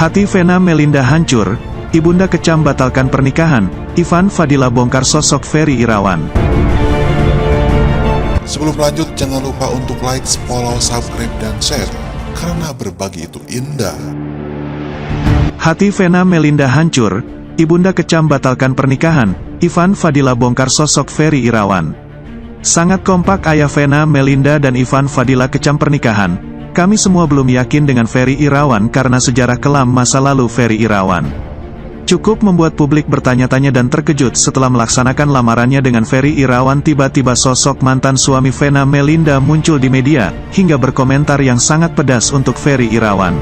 Hati Vena Melinda hancur, ibunda kecam batalkan pernikahan, Ivan Fadila bongkar sosok Ferry Irawan. Sebelum lanjut, jangan lupa untuk like, follow, subscribe, dan share, karena berbagi itu indah. Hati Vena Melinda hancur, ibunda kecam batalkan pernikahan, Ivan Fadila bongkar sosok Ferry Irawan. Sangat kompak ayah Vena Melinda dan Ivan Fadila kecam pernikahan. Kami semua belum yakin dengan Ferry Irawan karena sejarah kelam masa lalu Ferry Irawan. Cukup membuat publik bertanya-tanya dan terkejut setelah melaksanakan lamarannya dengan Ferry Irawan, tiba-tiba sosok mantan suami Vena Melinda muncul di media, hingga berkomentar yang sangat pedas untuk Ferry Irawan.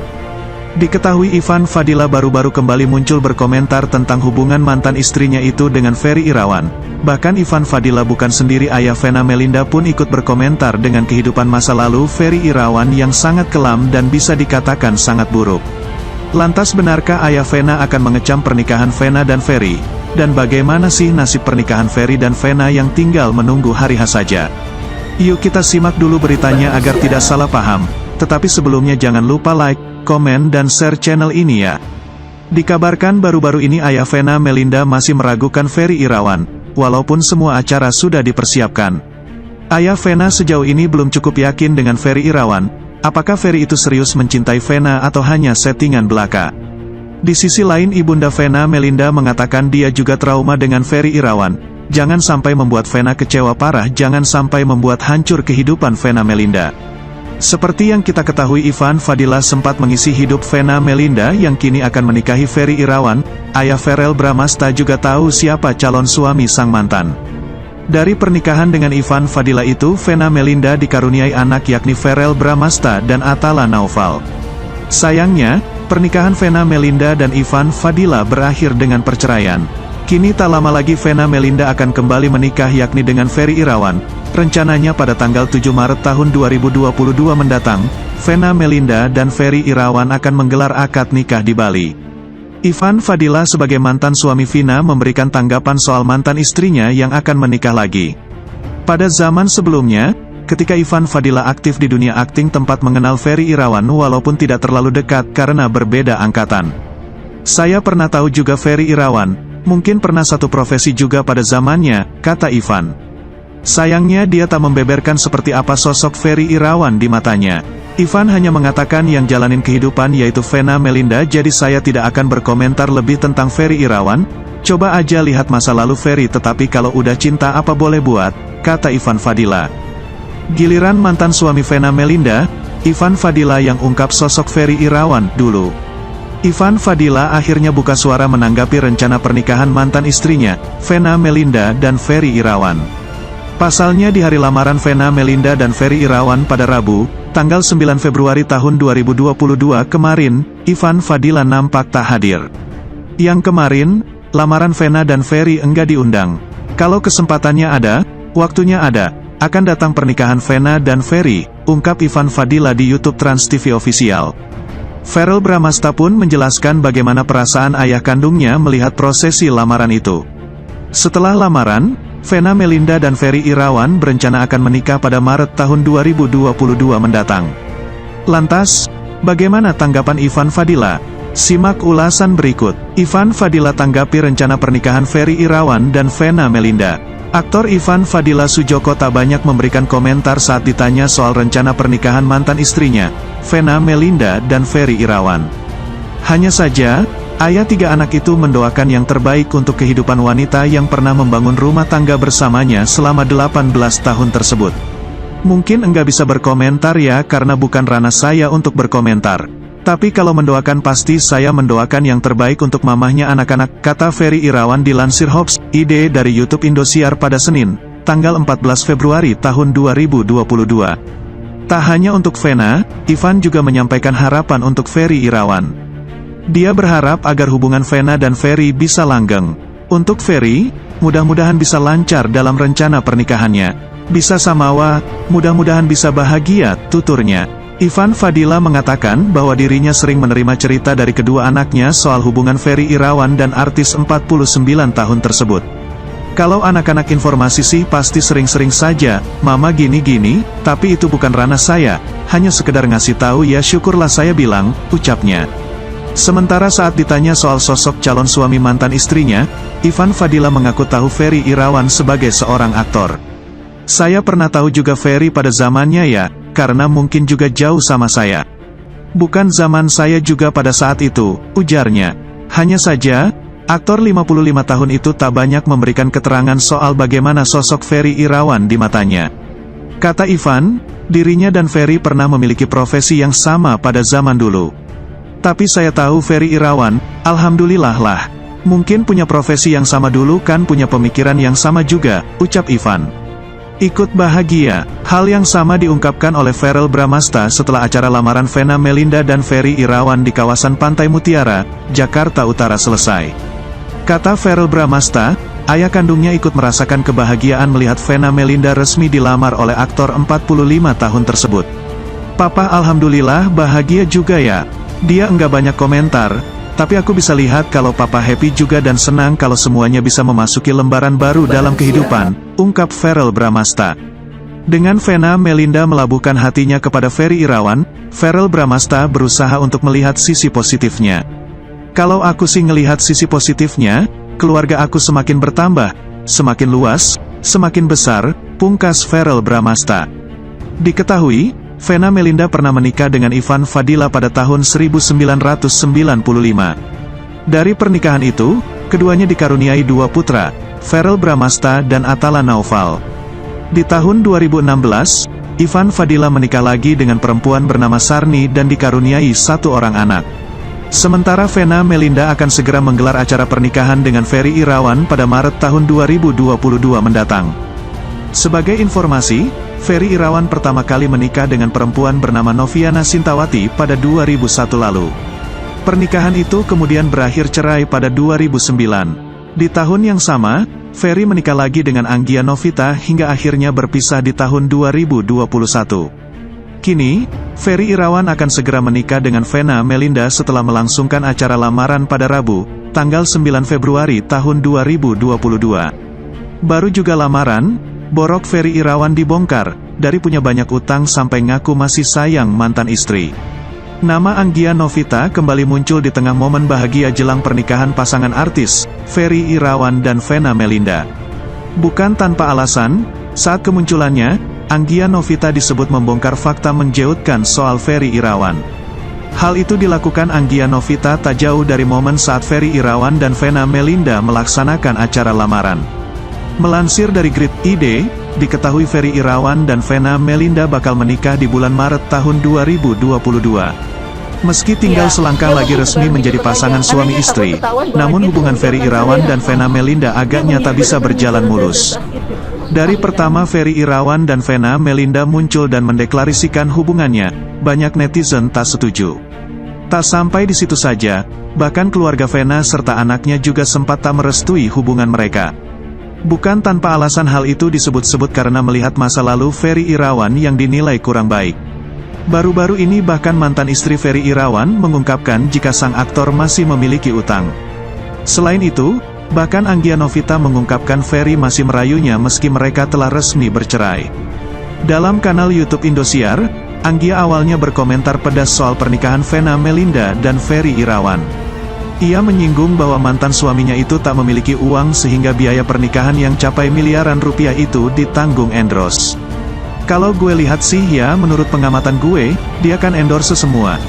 Diketahui Ivan Fadila baru-baru kembali muncul berkomentar tentang hubungan mantan istrinya itu dengan Ferry Irawan. Bahkan Ivan Fadila bukan sendiri, ayah Vena Melinda pun ikut berkomentar dengan kehidupan masa lalu Ferry Irawan yang sangat kelam dan bisa dikatakan sangat buruk. Lantas benarkah ayah Vena akan mengecam pernikahan Vena dan Ferry? Dan bagaimana sih nasib pernikahan Ferry dan Vena yang tinggal menunggu hari H saja? Yuk kita simak dulu beritanya agar tidak salah paham. Tetapi sebelumnya jangan lupa like, komen, dan share channel ini ya. Dikabarkan baru-baru ini ayah Vena Melinda masih meragukan Ferry Irawan, walaupun semua acara sudah dipersiapkan. Ayah Vena sejauh ini belum cukup yakin dengan Ferry Irawan. Apakah Ferry itu serius mencintai Vena atau hanya settingan belaka? Di sisi lain ibunda Vena Melinda mengatakan dia juga trauma dengan Ferry Irawan. Jangan sampai membuat Vena kecewa parah, jangan sampai membuat hancur kehidupan Vena Melinda. Seperti yang kita ketahui, Ivan Fadila sempat mengisi hidup Vena Melinda yang kini akan menikahi Ferry Irawan. Ayah Verrell Bramasta juga tahu siapa calon suami sang mantan. Dari pernikahan dengan Ivan Fadila itu, Vena Melinda dikaruniai anak yakni Verrell Bramasta dan Atala Naufal. Sayangnya, pernikahan Vena Melinda dan Ivan Fadila berakhir dengan perceraian. Kini tak lama lagi Vena Melinda akan kembali menikah yakni dengan Ferry Irawan. Rencananya pada tanggal 7 Maret tahun 2022 mendatang, Vena Melinda dan Ferry Irawan akan menggelar akad nikah di Bali. Ivan Fadila sebagai mantan suami Vena memberikan tanggapan soal mantan istrinya yang akan menikah lagi. Pada zaman sebelumnya, ketika Ivan Fadila aktif di dunia akting tempat mengenal Ferry Irawan walaupun tidak terlalu dekat karena berbeda angkatan. Saya pernah tahu juga Ferry Irawan, mungkin pernah satu profesi juga pada zamannya, kata Ivan. Sayangnya dia tak membeberkan seperti apa sosok Ferry Irawan di matanya. Ivan hanya mengatakan yang jalanin kehidupan yaitu Vena Melinda, jadi saya tidak akan berkomentar lebih tentang Ferry Irawan. Coba aja lihat masa lalu Ferry, tetapi kalau udah cinta apa boleh buat, kata Ivan Fadila. Giliran mantan suami Vena Melinda, Ivan Fadila yang ungkap sosok Ferry Irawan dulu. Ivan Fadila akhirnya buka suara menanggapi rencana pernikahan mantan istrinya, Vena Melinda dan Ferry Irawan. Pasalnya di hari lamaran Vena Melinda dan Ferry Irawan pada Rabu, tanggal 9 Februari tahun 2022 kemarin, Ivan Fadila nampak tak hadir. Yang kemarin, lamaran Vena dan Ferry enggak diundang. Kalau kesempatannya ada, waktunya ada, akan datang pernikahan Vena dan Ferry, ungkap Ivan Fadila di YouTube Trans TV Official. Verrell Bramasta pun menjelaskan bagaimana perasaan ayah kandungnya melihat prosesi lamaran itu. Setelah lamaran, Vena Melinda dan Ferry Irawan berencana akan menikah pada Maret tahun 2022 mendatang. Lantas, bagaimana tanggapan Ivan Fadila? Simak ulasan berikut. Ivan Fadila tanggapi rencana pernikahan Ferry Irawan dan Vena Melinda. Aktor Ivan Fadila Sujoko tak banyak memberikan komentar saat ditanya soal rencana pernikahan mantan istrinya, Vena Melinda dan Ferry Irawan. Hanya saja, ayah tiga anak itu mendoakan yang terbaik untuk kehidupan wanita yang pernah membangun rumah tangga bersamanya selama 18 tahun tersebut. Mungkin enggak bisa berkomentar ya karena bukan ranah saya untuk berkomentar. Tapi kalau mendoakan pasti saya mendoakan yang terbaik untuk mamahnya anak-anak, kata Ferry Irawan dilansir Hops ID dari YouTube Indosiar pada Senin, tanggal 14 Februari tahun 2022. Tak hanya untuk Vena, Ivan juga menyampaikan harapan untuk Ferry Irawan. Dia berharap agar hubungan Vena dan Ferry bisa langgeng. Untuk Ferry, mudah-mudahan bisa lancar dalam rencana pernikahannya. Bisa samawa, mudah-mudahan bisa bahagia, tuturnya. Ivan Fadila mengatakan bahwa dirinya sering menerima cerita dari kedua anaknya soal hubungan Ferry Irawan dan artis 49 tahun tersebut. Kalau anak-anak informasi sih pasti sering-sering saja, mama gini-gini, tapi itu bukan ranah saya, hanya sekedar ngasih tahu ya syukurlah saya bilang, ucapnya. Sementara saat ditanya soal sosok calon suami mantan istrinya, Ivan Fadila mengaku tahu Ferry Irawan sebagai seorang aktor. Saya pernah tahu juga Ferry pada zamannya ya, karena mungkin juga jauh sama saya. Bukan zaman saya juga pada saat itu, ujarnya. Hanya saja, aktor 55 tahun itu tak banyak memberikan keterangan soal bagaimana sosok Ferry Irawan di matanya. Kata Ivan, dirinya dan Ferry pernah memiliki profesi yang sama pada zaman dulu. Tapi saya tahu Ferry Irawan, alhamdulillah lah. Mungkin punya profesi yang sama dulu kan, punya pemikiran yang sama juga, ucap Ivan. Ikut bahagia. Hal yang sama diungkapkan oleh Verrell Bramasta setelah acara lamaran Vena Melinda dan Ferry Irawan di kawasan Pantai Mutiara, Jakarta Utara selesai. Kata Verrell Bramasta, ayah kandungnya ikut merasakan kebahagiaan melihat Vena Melinda resmi dilamar oleh aktor 45 tahun tersebut. Papa alhamdulillah bahagia juga ya. Dia enggak banyak komentar, tapi aku bisa lihat kalau papa happy juga dan senang kalau semuanya bisa memasuki lembaran baru dalam kehidupan, ungkap Verrell Bramasta. Dengan Vena Melinda melabuhkan hatinya kepada Ferry Irawan, Verrell Bramasta berusaha untuk melihat sisi positifnya. Kalau aku sih ngelihat sisi positifnya, keluarga aku semakin bertambah, semakin luas, semakin besar, pungkas Verrell Bramasta. Diketahui, Vena Melinda pernah menikah dengan Ivan Fadila pada tahun 1995. Dari pernikahan itu, keduanya dikaruniai 2 putra, Verrell Bramasta dan Atala Naufal. Di tahun 2016, Ivan Fadila menikah lagi dengan perempuan bernama Sarni dan dikaruniai 1 orang anak. Sementara Vena Melinda akan segera menggelar acara pernikahan dengan Ferry Irawan pada Maret tahun 2022 mendatang. Sebagai informasi, Ferry Irawan pertama kali menikah dengan perempuan bernama Noviana Sintawati pada 2001 lalu. Pernikahan itu kemudian berakhir cerai pada 2009. Di tahun yang sama, Ferry menikah lagi dengan Anggia Novita hingga akhirnya berpisah di tahun 2021. Kini, Ferry Irawan akan segera menikah dengan Vena Melinda setelah melangsungkan acara lamaran pada Rabu, tanggal 9 Februari tahun 2022. Baru juga lamaran, borok Ferry Irawan dibongkar, dari punya banyak utang sampai ngaku masih sayang mantan istri. Nama Anggia Novita kembali muncul di tengah momen bahagia jelang pernikahan pasangan artis, Ferry Irawan dan Vena Melinda. Bukan tanpa alasan, saat kemunculannya, Anggia Novita disebut membongkar fakta menjeutkan soal Ferry Irawan. Hal itu dilakukan Anggia Novita tak jauh dari momen saat Ferry Irawan dan Vena Melinda melaksanakan acara lamaran. Melansir dari Grid ID, diketahui Ferry Irawan dan Vena Melinda bakal menikah di bulan Maret tahun 2022. Meski tinggal selangkah lagi resmi menjadi pasangan suami istri, namun hubungan Ferry Irawan dan Vena Melinda agaknya tak bisa berjalan mulus. Dari pertama Ferry Irawan dan Vena Melinda muncul dan mendeklarasikan hubungannya, banyak netizen tak setuju. Tak sampai di situ saja, bahkan keluarga Vena serta anaknya juga sempat tak merestui hubungan mereka. Bukan tanpa alasan hal itu disebut-sebut karena melihat masa lalu Ferry Irawan yang dinilai kurang baik. Baru-baru ini bahkan mantan istri Ferry Irawan mengungkapkan jika sang aktor masih memiliki utang. Selain itu, bahkan Anggia Novita mengungkapkan Ferry masih merayunya meski mereka telah resmi bercerai. Dalam kanal YouTube Indosiar, Anggia awalnya berkomentar pedas soal pernikahan Vena Melinda dan Ferry Irawan. Ia menyinggung bahwa mantan suaminya itu tak memiliki uang sehingga biaya pernikahan yang capai miliaran rupiah itu ditanggung endorse. Kalau gue lihat sih ya menurut pengamatan gue, dia kan endorse semua.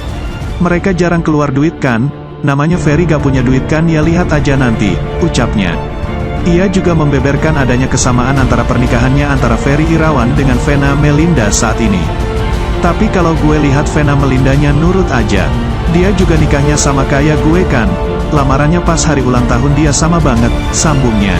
Mereka jarang keluar duit kan, namanya Ferry gak punya duit kan ya lihat aja nanti, ucapnya. Ia juga membeberkan adanya kesamaan antara pernikahannya antara Ferry Irawan dengan Vena Melinda saat ini. Tapi kalau gue lihat Vena Melindanya nurut aja. Dia juga nikahnya sama kayak gue kan, lamarannya pas hari ulang tahun dia sama banget, sambungnya.